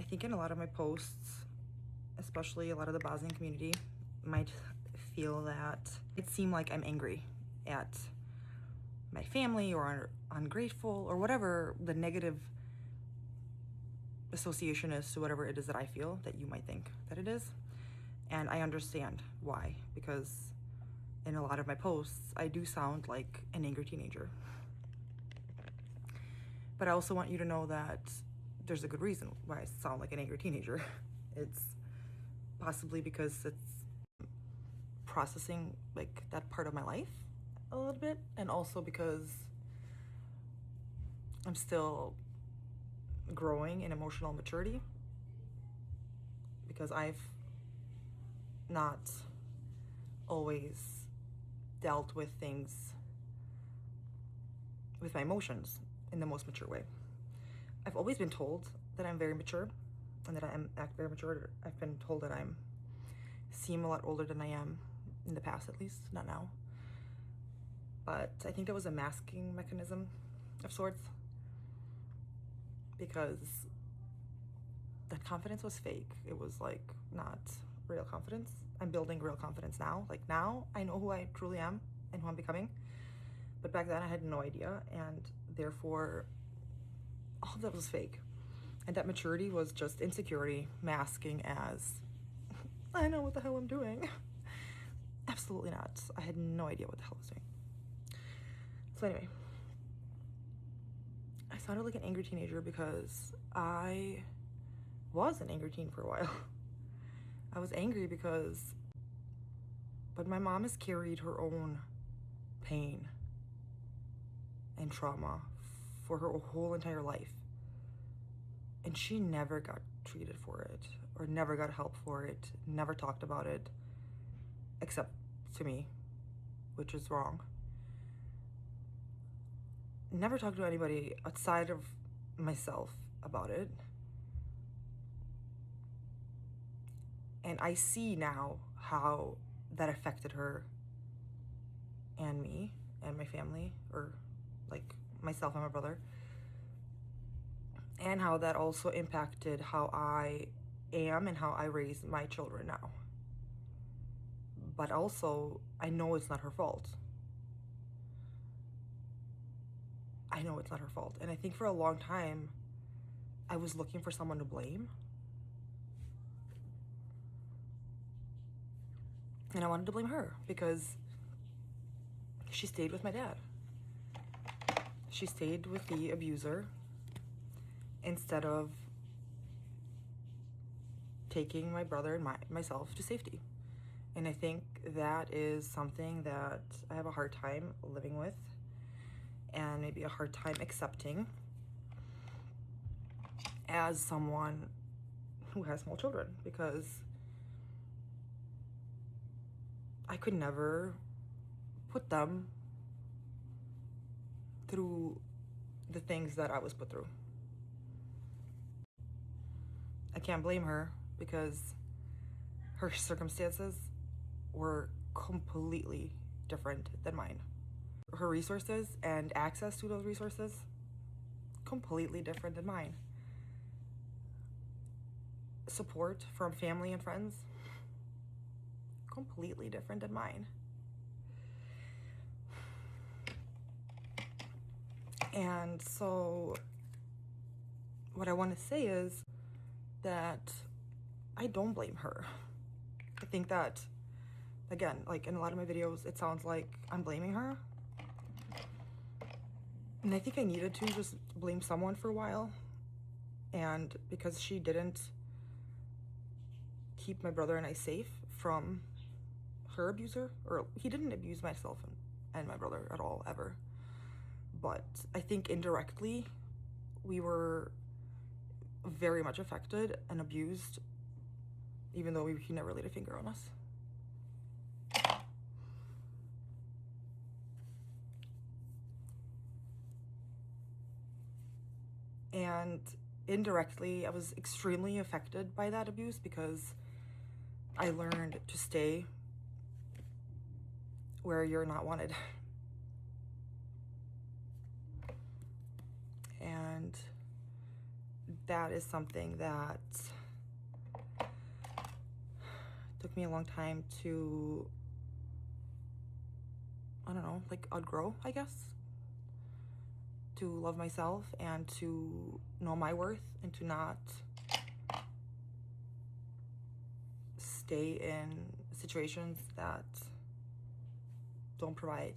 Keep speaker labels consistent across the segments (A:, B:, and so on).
A: think in a lot of my posts, especially a lot of the Bosnian community, might feel that it seemed like I'm angry at my family or ungrateful or whatever the negative association is to whatever it is that I feel that you might think that it is. And I understand why, because in a lot of my posts, I do sound like an angry teenager. But I also want you to know that there's a good reason why I sound like an angry teenager. It's possibly because it's processing like that part of my life a little bit, and also because I'm still growing in emotional maturity, because I've not always dealt with things, with my emotions in the most mature way. I've always been told that I'm very mature and that I act very mature. I've been told that I'm seem a lot older than I am in the past, at least, not now. But I think that was a masking mechanism of sorts, because that confidence was fake. It was like not real confidence. I'm building real confidence now. Like now I know who I truly am and who I'm becoming. But back then I had no idea, and therefore all of that was fake. And that maturity was just insecurity masking as I know what the hell I'm doing. Absolutely not. I had no idea what the hell I was doing. So anyway, I sounded like an angry teenager because I was an angry teen for a while. I was angry but my mom has carried her own pain and trauma for her whole entire life. And she never got treated for it, or never got help for it, never talked about it, except to me, which is wrong. Never talked to anybody outside of myself about it. And I see now how that affected her and me and my family, or like myself and my brother, and how that also impacted how I am and how I raise my children now. But also, I know it's not her fault. I know it's not her fault. And I think for a long time, I was looking for someone to blame. And I wanted to blame her because she stayed with my dad. She stayed with the abuser instead of taking my brother and myself to safety. And I think that is something that I have a hard time living with, and maybe a hard time accepting as someone who has small children, because I could never put them through the things that I was put through. I can't blame her because her circumstances were completely different than mine. Her resources and access to those resources, completely different than mine. Support from family and friends, completely different than mine. And so what I want to say is that I don't blame her. I think that, again, like in a lot of my videos, it sounds like I'm blaming her. And I think I needed to just blame someone for a while. And because she didn't keep my brother and I safe from her abuser, or he didn't abuse myself and my brother at all, ever. But I think indirectly, we were very much affected and abused, even though he never laid a finger on us. And indirectly, I was extremely affected by that abuse because I learned to stay where you're not wanted. And that is something that took me a long time to, I don't know, like outgrow, I guess. To love myself and to know my worth and to not stay in situations that don't provide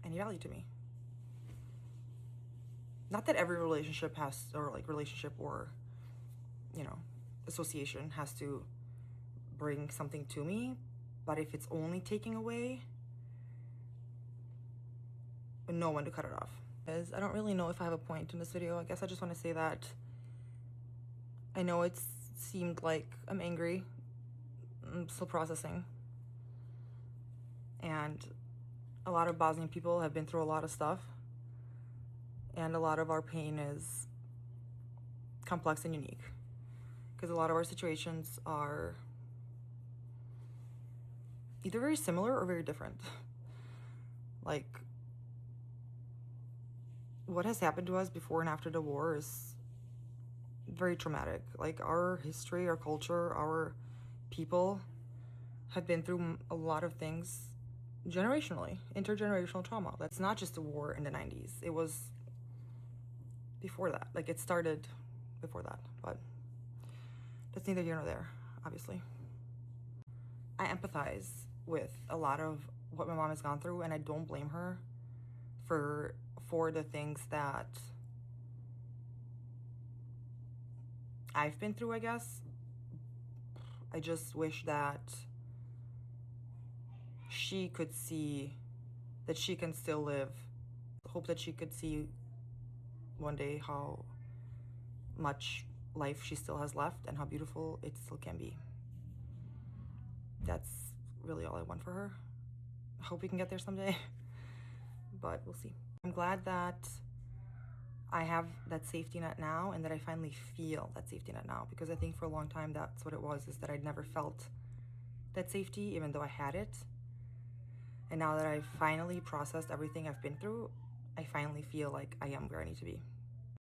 A: any value to me. Not that every relationship has, or like relationship or, you know, association has to bring something to me, but if it's only taking away, know when to cut it off. Because I don't really know if I have a point in this video. I guess I just want to say that I know it seemed like I'm angry. I'm still processing. And a lot of Bosnian people have been through a lot of stuff. And a lot of our pain is complex and unique. Because a lot of our situations are either very similar or very different. Like, what has happened to us before and after the war is very traumatic. Like, our history, our culture, our people have been through a lot of things generationally, intergenerational trauma. That's not just the war in the 90s. It was before that. Like, it started before that, but that's neither here nor there, obviously. I empathize with a lot of what my mom has gone through, and I don't blame her for the things that I've been through, I guess. I just wish that she could see that she can still live. Hope that she could see one day how much life she still has left and how beautiful it still can be. That's really all I want for her. I hope we can get there someday, but we'll see. I'm glad that I have that safety net now and that I finally feel that safety net now, because I think for a long time that's what it was, is that I'd never felt that safety even though I had it. And now that I've finally processed everything I've been through, I finally feel like I am where I need to be.